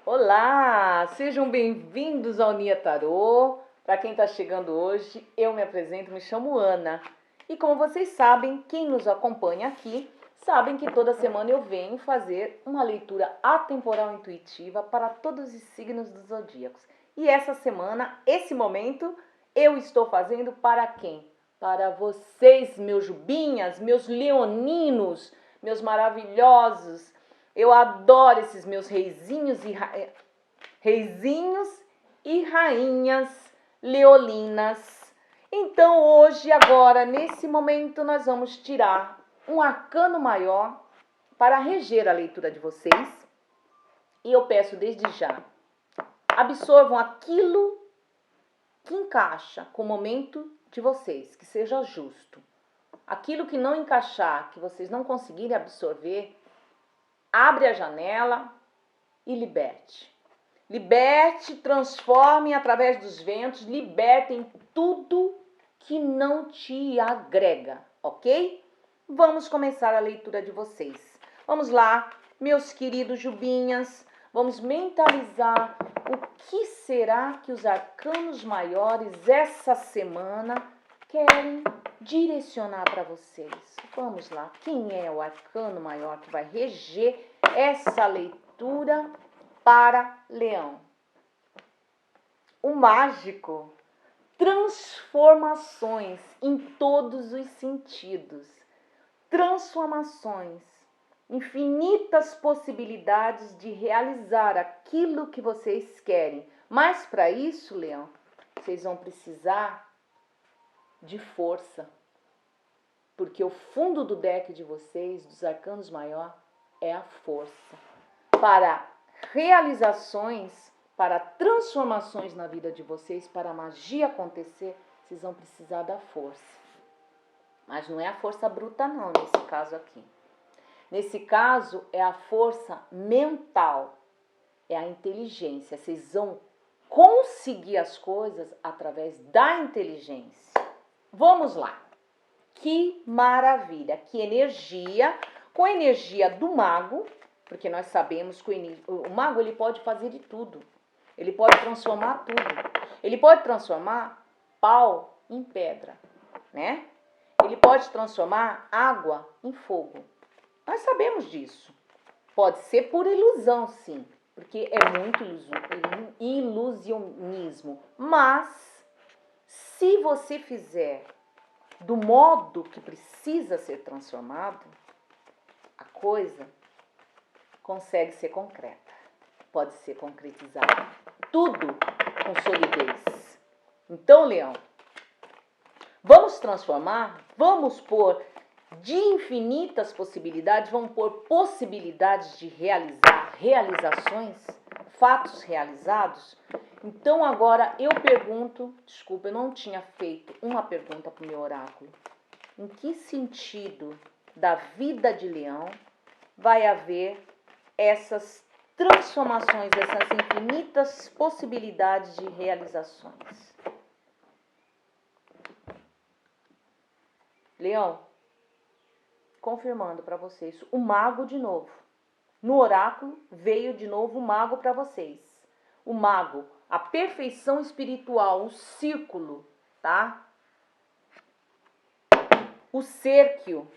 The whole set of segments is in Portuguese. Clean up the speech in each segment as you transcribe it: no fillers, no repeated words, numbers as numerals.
Olá, sejam bem-vindos ao Nia Tarô. Para quem está chegando hoje, eu me apresento, me chamo Ana. E como vocês sabem, quem nos acompanha aqui, sabem que toda semana eu venho fazer uma leitura atemporal intuitiva para todos os signos dos zodíacos. E essa semana, esse momento, eu estou fazendo para quem? Para vocês, meus jubinhas, meus leoninos, meus maravilhosos. Eu adoro esses meus reizinhos e rainhas leolinas. Então hoje, agora, nesse momento, nós vamos tirar um arcano maior para reger a leitura de vocês. E eu peço desde já, absorvam aquilo que encaixa com o momento de vocês, que seja justo. Aquilo que não encaixar, que vocês não conseguirem absorver, abre a janela e liberte. Liberte, transforme através dos ventos, libertem tudo que não te agrega, ok? Vamos começar a leitura de vocês. Vamos lá, meus queridos jubinhas, vamos mentalizar o que será que os arcanos maiores essa semana querem direcionar para vocês. Vamos lá, quem é o arcano maior que vai reger essa leitura para Leão? O mágico. Transformações em todos os sentidos. Transformações. Infinitas possibilidades de realizar aquilo que vocês querem. Mas para isso, Leão, vocês vão precisar de força. Porque o fundo do deck de vocês, dos arcanos maior, é a força. Para realizações, para transformações na vida de vocês, para a magia acontecer, vocês vão precisar da força. Mas não é a força bruta não, nesse caso aqui. Nesse caso, é a força mental, é a inteligência. Vocês vão conseguir as coisas através da inteligência. Vamos lá. Que maravilha, que energia, com a energia do mago, porque nós sabemos que o mago ele pode fazer de tudo. Ele pode transformar tudo. Ele pode transformar pau em pedra, né? Ele pode transformar água em fogo. Nós sabemos disso. Pode ser por ilusão, sim, porque é muito ilusionismo. Mas, se você fizer do modo que precisa ser transformado, a coisa consegue ser concreta, pode ser concretizada. Tudo com solidez. Então, Leão, vamos transformar, vamos pôr de infinitas possibilidades, vamos pôr possibilidades de realizar realizações, fatos realizados. Então agora eu pergunto, desculpa, eu não tinha feito uma pergunta para o meu oráculo. Em que sentido da vida de Leão vai haver essas transformações, essas infinitas possibilidades de realizações? Leão, confirmando para vocês, o mago de novo. No oráculo veio de novo o mago para vocês. O mago, a perfeição espiritual, o círculo, tá? O círculo.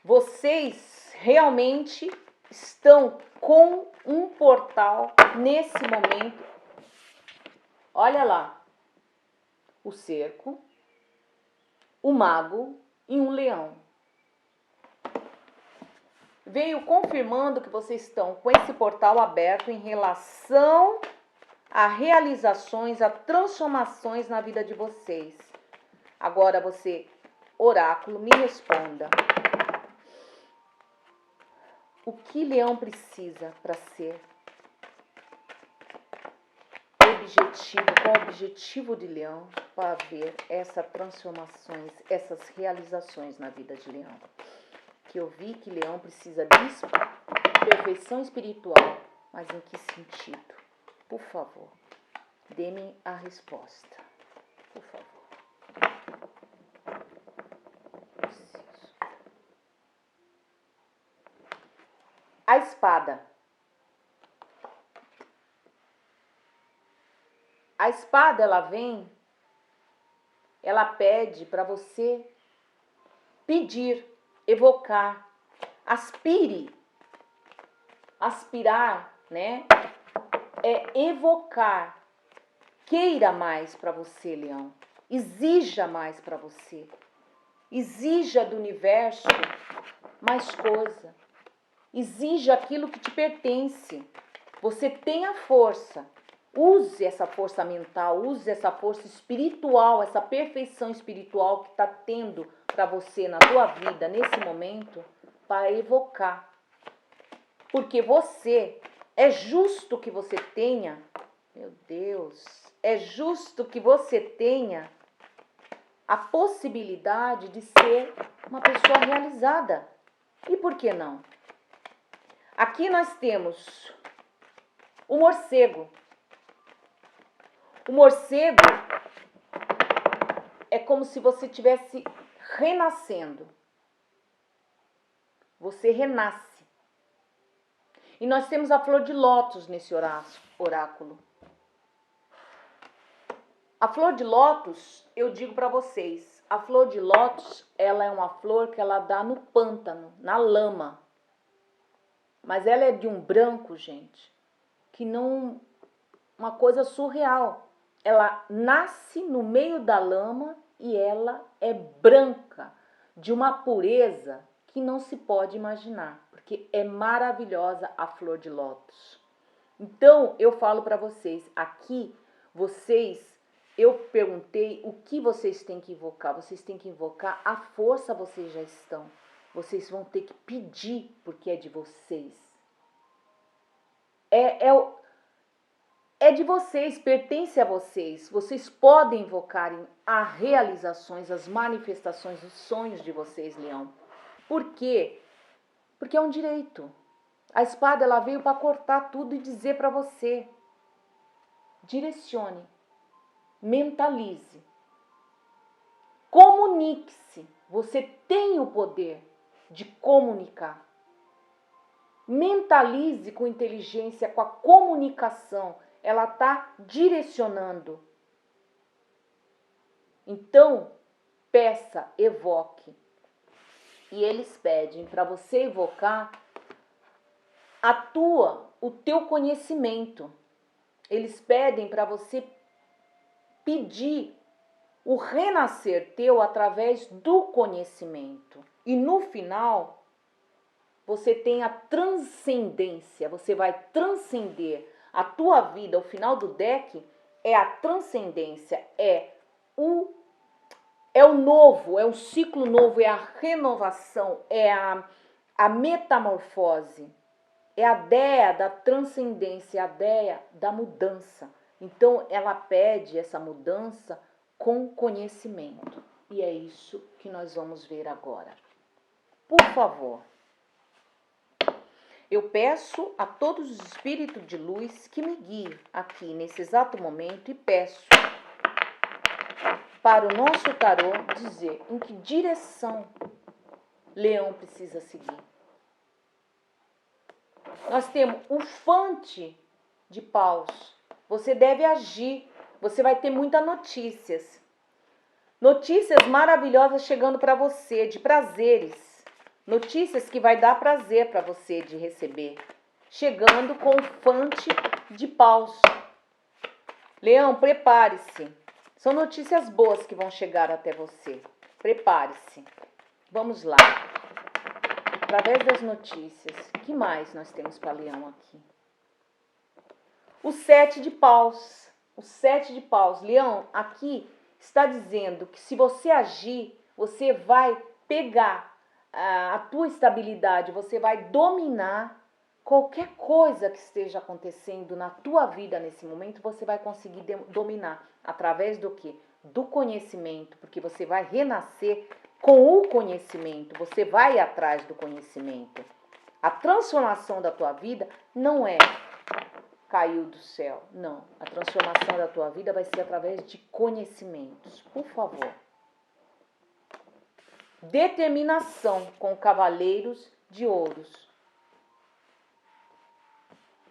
Vocês realmente estão com um portal nesse momento. Olha lá. O cerco, o mago e um leão. Veio confirmando que vocês estão com esse portal aberto em relação a realizações, a transformações na vida de vocês. Agora você, oráculo, me responda. O que Leão precisa para ser objetivo? Qual o objetivo de Leão para ver essas transformações, essas realizações na vida de Leão? Que eu vi que Leão precisa disso, perfeição espiritual, mas em que sentido? Por favor, dê-me a resposta. Por favor. Preciso. A espada. A espada, ela vem, ela pede para você pedir, evocar, aspire. Aspirar, né? É evocar. Queira mais para você, Leão. Exija mais para você. Exija do universo mais coisa. Exija aquilo que te pertence. Você tem a força. Use essa força mental, use essa força espiritual, essa perfeição espiritual que está tendo para você na tua vida nesse momento, para evocar. Porque você, é justo que você tenha, meu Deus, é justo que você tenha a possibilidade de ser uma pessoa realizada. E por que não? Aqui nós temos o morcego. O morcego é como se você estivesse renascendo. Você renasce. E nós temos a flor de lótus nesse oráculo. A flor de lótus, eu digo para vocês, a flor de lótus, ela é uma flor que ela dá no pântano, na lama. Mas ela é de um branco, gente, que não... uma coisa surreal. Ela nasce no meio da lama e ela é branca, de uma pureza que não se pode imaginar, porque é maravilhosa a flor de lótus. Então, eu falo para vocês, aqui, eu perguntei o que vocês têm que invocar. Vocês têm que invocar a força, vocês já estão. Vocês vão ter que pedir, porque é de vocês. É de vocês, pertence a vocês. Vocês podem invocar as realizações, as manifestações, os sonhos de vocês, Leão. Por quê? Porque é um direito. A espada, ela veio para cortar tudo e dizer para você: direcione, mentalize, comunique-se. Você tem o poder de comunicar. Mentalize com inteligência, com a comunicação. Ela está direcionando. Então, peça, evoque. E eles pedem para você evocar o teu conhecimento. Eles pedem para você pedir o renascer teu através do conhecimento. E no final, você tem a transcendência. Você vai transcender a tua vida. O final do deck é a transcendência, é o novo, é um ciclo novo, é a renovação, é a metamorfose. É a ideia da transcendência, a ideia da mudança. Então, ela pede essa mudança com conhecimento. E é isso que nós vamos ver agora. Por favor, eu peço a todos os espíritos de luz que me guiem aqui nesse exato momento e peço para o nosso tarô dizer em que direção Leão precisa seguir. Nós temos o fante de paus. Você deve agir. Você vai ter muitas notícias. Notícias maravilhosas chegando para você, de prazeres. Notícias que vai dar prazer para você de receber. Chegando com o fante de paus. Leão, prepare-se. São notícias boas que vão chegar até você. Prepare-se. Vamos lá. Através das notícias, o que mais nós temos para Leão aqui? O 7 de paus. O 7 de paus. Leão, aqui está dizendo que se você agir, você vai pegar a tua estabilidade, você vai dominar qualquer coisa que esteja acontecendo na tua vida nesse momento, você vai conseguir dominar. Através do quê? Do conhecimento, porque você vai renascer com o conhecimento, você vai atrás do conhecimento. A transformação da tua vida não é caiu do céu, não. A transformação da tua vida vai ser através de conhecimentos. Por favor. Determinação com cavaleiros de ouros.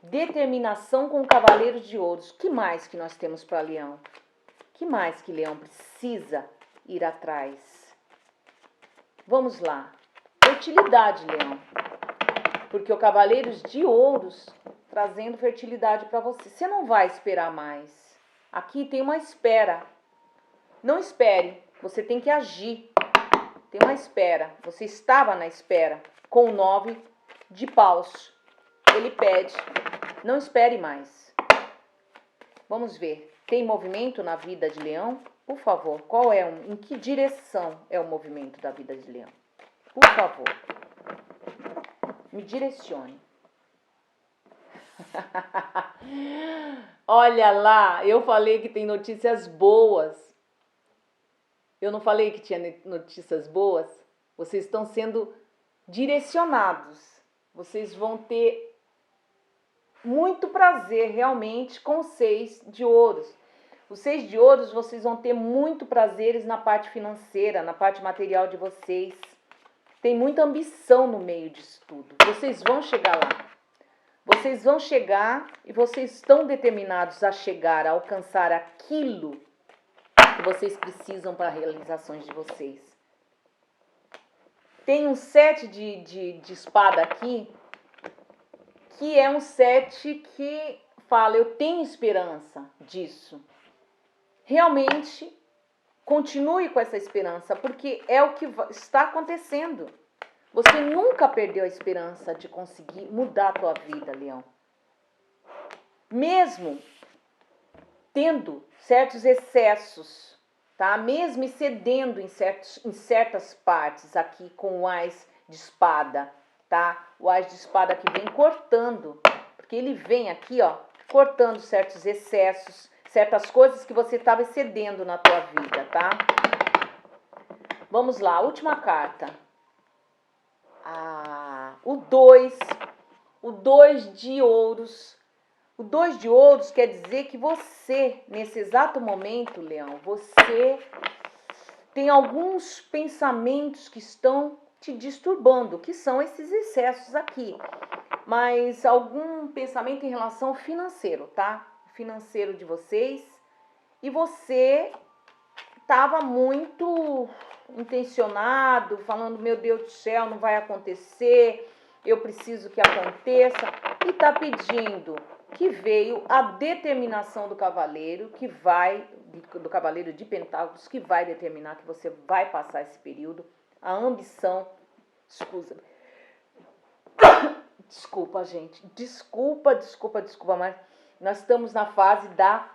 Determinação com o Cavaleiro de Ouros. Que mais que nós temos para Leão? Que mais que Leão precisa ir atrás? Vamos lá. Fertilidade, Leão. Porque o Cavaleiro de Ouros trazendo fertilidade para você. Você não vai esperar mais. Aqui tem uma espera. Não espere. Você tem que agir. Tem uma espera. Você estava na espera com o 9 de paus. Ele pede. Não espere mais. Vamos ver. Tem movimento na vida de Leão? Por favor, em que direção é o movimento da vida de Leão? Por favor, me direcione. Olha lá, eu falei que tem notícias boas. Eu não falei que tinha notícias boas? Vocês estão sendo direcionados. Vocês vão ter muito prazer realmente com o 6 de ouros. O 6 de ouros, vocês vão ter muito prazeres na parte financeira, na parte material de vocês. Tem muita ambição no meio disso tudo. Vocês vão chegar lá. Vocês vão chegar e vocês estão determinados a chegar, a alcançar aquilo que vocês precisam para as realizações de vocês. Tem um 7 de espada aqui, que é um 7 que fala, eu tenho esperança disso. Realmente, continue com essa esperança, porque é o que está acontecendo. Você nunca perdeu a esperança de conseguir mudar a tua vida, Leão. Mesmo tendo certos excessos, tá? Mesmo cedendo em certas partes aqui com o Ás de espada, tá? O Ás de espada que vem cortando, porque ele vem aqui, ó, cortando certos excessos, certas coisas que você estava excedendo na tua vida, tá? Vamos lá, última carta. O 2 de ouros. O 2 de ouros quer dizer que você, nesse exato momento, Leão, você tem alguns pensamentos que estão te disturbando, que são esses excessos aqui. Mas algum pensamento em relação ao financeiro, tá? Financeiro de vocês. E você estava muito intencionado, falando, meu Deus do céu, não vai acontecer, eu preciso que aconteça. E está pedindo que veio a determinação do cavaleiro, do cavaleiro de pentáculos, que vai determinar que você vai passar esse período. A ambição, desculpa, gente, desculpa, mas nós estamos na fase da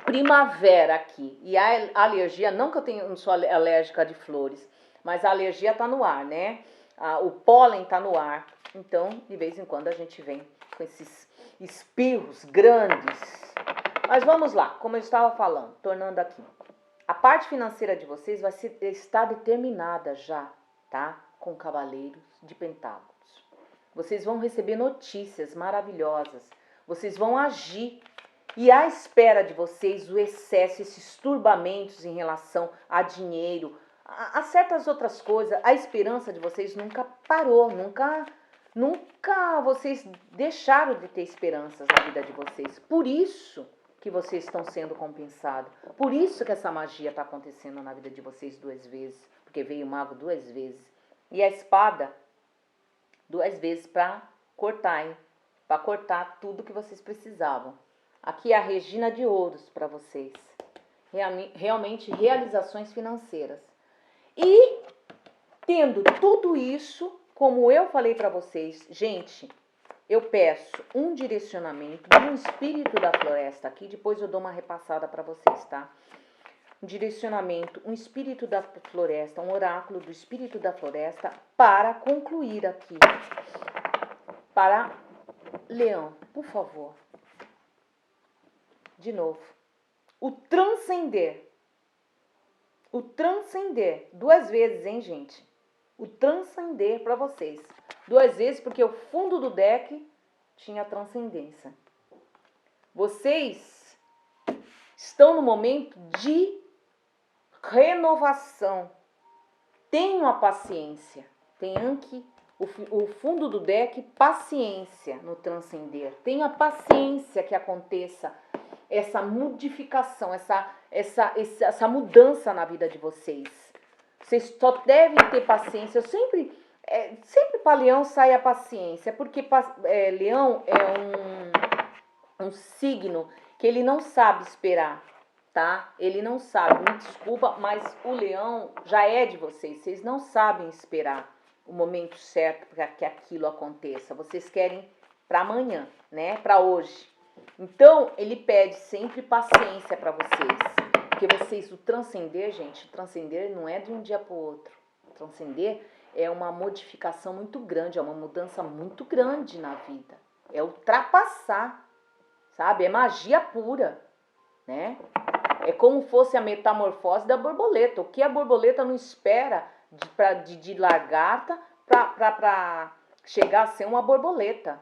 primavera aqui. E a alergia, não que não sou alérgica de flores, mas a alergia tá no ar, né? O pólen tá no ar. Então, de vez em quando a gente vem com esses espirros grandes. Mas vamos lá, como eu estava falando, tornando aqui. A parte financeira de vocês vai estar determinada já, tá? Com cavaleiros de pentáculos. Vocês vão receber notícias maravilhosas. Vocês vão agir. E à espera de vocês, o excesso, esses turbamentos em relação a dinheiro, a certas outras coisas, a esperança de vocês nunca parou, nunca vocês deixaram de ter esperanças na vida de vocês. Por isso que vocês estão sendo compensados. Por isso que essa magia está acontecendo na vida de vocês 2 vezes. Porque veio o mago 2 vezes. E a espada 2 vezes para cortar, hein? Para cortar tudo que vocês precisavam. Aqui é a Regina de Ouros para vocês. Realmente realizações financeiras. E tendo tudo isso, como eu falei para vocês, gente, eu peço um direcionamento de um espírito da floresta aqui, depois eu dou uma repassada para vocês, tá? Um direcionamento, um espírito da floresta, um oráculo do espírito da floresta para concluir aqui. Para Leão, por favor. De novo. O transcender. O transcender. 2 vezes, hein, gente? O transcender para vocês. 2 vezes, porque o fundo do deck tinha transcendência. Vocês estão no momento de renovação. Tenham a paciência. Tenham que O fundo do deck, paciência no transcender. Tenha paciência que aconteça essa modificação, essa mudança na vida de vocês. Vocês só devem ter paciência. Eu sempre para Leão sai a paciência, porque Leão é um signo que ele não sabe esperar, tá? Ele não sabe, me desculpa, mas o Leão já é de vocês. Vocês não sabem esperar o momento certo para que aquilo aconteça. Vocês querem para amanhã, né? Para hoje. Então, ele pede sempre paciência para vocês. Porque vocês, o transcender, gente, o transcender não é de um dia para o outro. O transcender é uma modificação muito grande, é uma mudança muito grande na vida. É ultrapassar, sabe? É magia pura, né? É como fosse a metamorfose da borboleta. O que a borboleta não espera de lagarta para chegar a ser uma borboleta.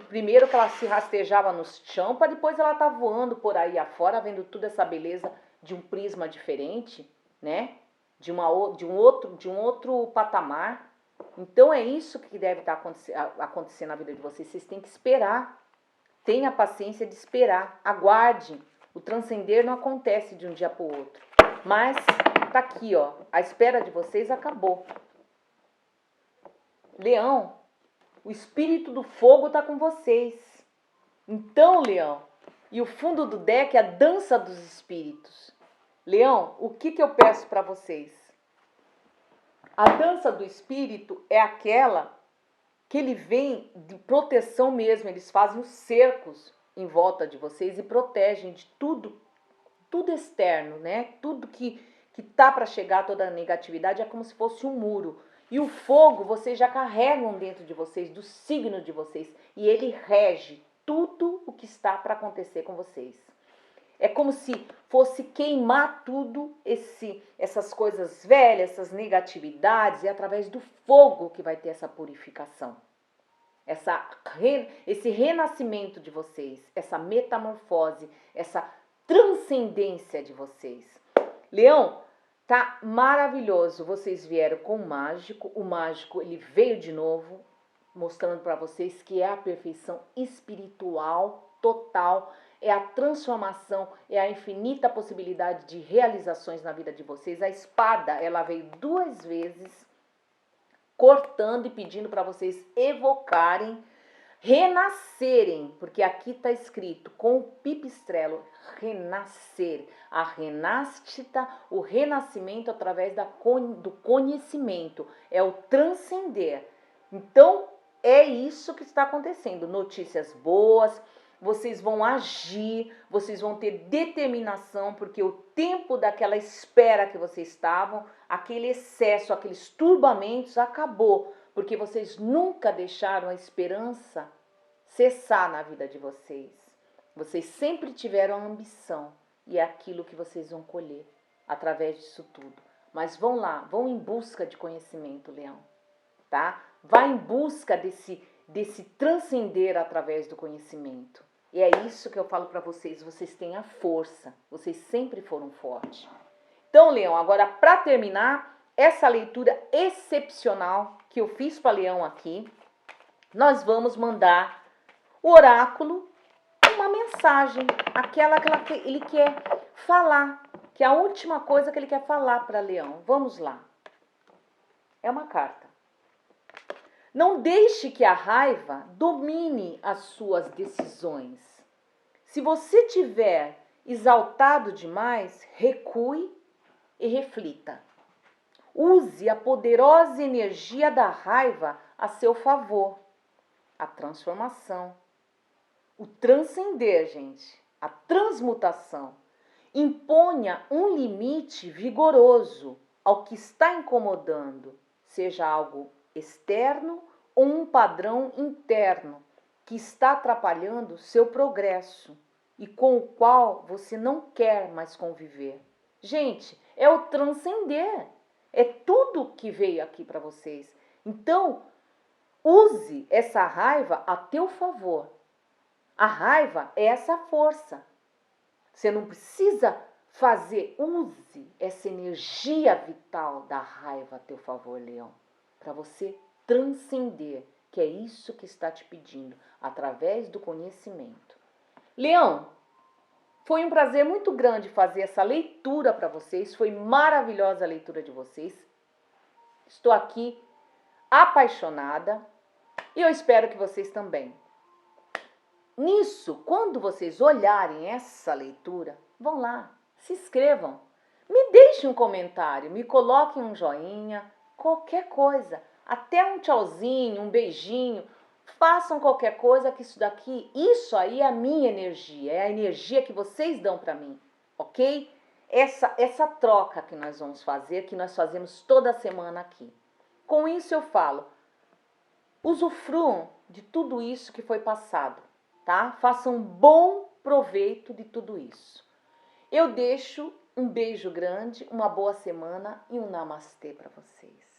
Primeiro que ela se rastejava no chão, para depois ela tá voando por aí afora, vendo toda essa beleza de um prisma diferente, né? De um outro patamar. Então é isso que deve estar acontecendo na vida de vocês. Vocês têm que esperar. Tenha a paciência de esperar. Aguarde. O transcender não acontece de um dia para o outro. Mas tá aqui, ó. A espera de vocês acabou. Leão, o espírito do fogo tá com vocês. Então, Leão, e o fundo do deck é a dança dos espíritos. Leão, o que eu peço para vocês? A dança do espírito é aquela que ele vem de proteção mesmo. Eles fazem os cercos em volta de vocês e protegem de tudo externo, né? Tudo que tá para chegar, toda a negatividade, é como se fosse um muro. E o fogo vocês já carregam dentro de vocês, do signo de vocês, e ele rege tudo o que está para acontecer com vocês. É como se fosse queimar tudo essas coisas velhas, essas negatividades, e através do fogo que vai ter essa purificação. Esse renascimento de vocês, essa metamorfose, essa transcendência de vocês. Leão, tá maravilhoso. Vocês vieram com o mágico ele veio de novo, mostrando para vocês que é a perfeição espiritual total, é a transformação, é a infinita possibilidade de realizações na vida de vocês. A espada, ela veio 2 vezes, cortando e pedindo para vocês evocarem, renascerem, porque aqui está escrito com o pipistrelo, renascer, a renascita, o renascimento através do conhecimento, é o transcender. Então, é isso que está acontecendo, notícias boas, vocês vão agir, vocês vão ter determinação, porque o tempo daquela espera que vocês estavam, aquele excesso, aqueles turbamentos acabou, porque vocês nunca deixaram a esperança cessar na vida de vocês. Vocês sempre tiveram ambição e é aquilo que vocês vão colher através disso tudo. Mas vão lá, vão em busca de conhecimento, Leão, tá? Vá em busca desse transcender através do conhecimento. E é isso que eu falo para vocês, vocês têm a força, vocês sempre foram fortes. Então, Leão, agora para terminar essa leitura excepcional que eu fiz para Leão aqui, nós vamos mandar o oráculo uma mensagem, aquela que ele quer falar, que é a última coisa que ele quer falar para Leão. Vamos lá. É uma carta. Não deixe que a raiva domine as suas decisões. Se você tiver exaltado demais, recue e reflita. Use a poderosa energia da raiva a seu favor. A transformação. O transcender, gente. A transmutação. Imponha um limite vigoroso ao que está incomodando, seja algo externo ou um padrão interno que está atrapalhando seu progresso e com o qual você não quer mais conviver. Gente, é o transcender. É tudo que veio aqui para vocês. Então, use essa raiva a teu favor. A raiva é essa força. Você não precisa use essa energia vital da raiva a teu favor, Leão, para você transcender, que é isso que está te pedindo, através do conhecimento. Leão, foi um prazer muito grande fazer essa leitura para vocês, foi maravilhosa a leitura de vocês. Estou aqui apaixonada e eu espero que vocês também. Nisso, quando vocês olharem essa leitura, vão lá, se inscrevam, me deixem um comentário, me coloquem um joinha, qualquer coisa, até um tchauzinho, um beijinho, façam qualquer coisa, que isso aí é a minha energia, é a energia que vocês dão para mim, ok? Essa troca que nós vamos fazer, que nós fazemos toda semana aqui. Com isso eu falo, usufruam de tudo isso que foi passado, tá? Façam um bom proveito de tudo isso. Eu deixo um beijo grande, uma boa semana e um namastê para vocês.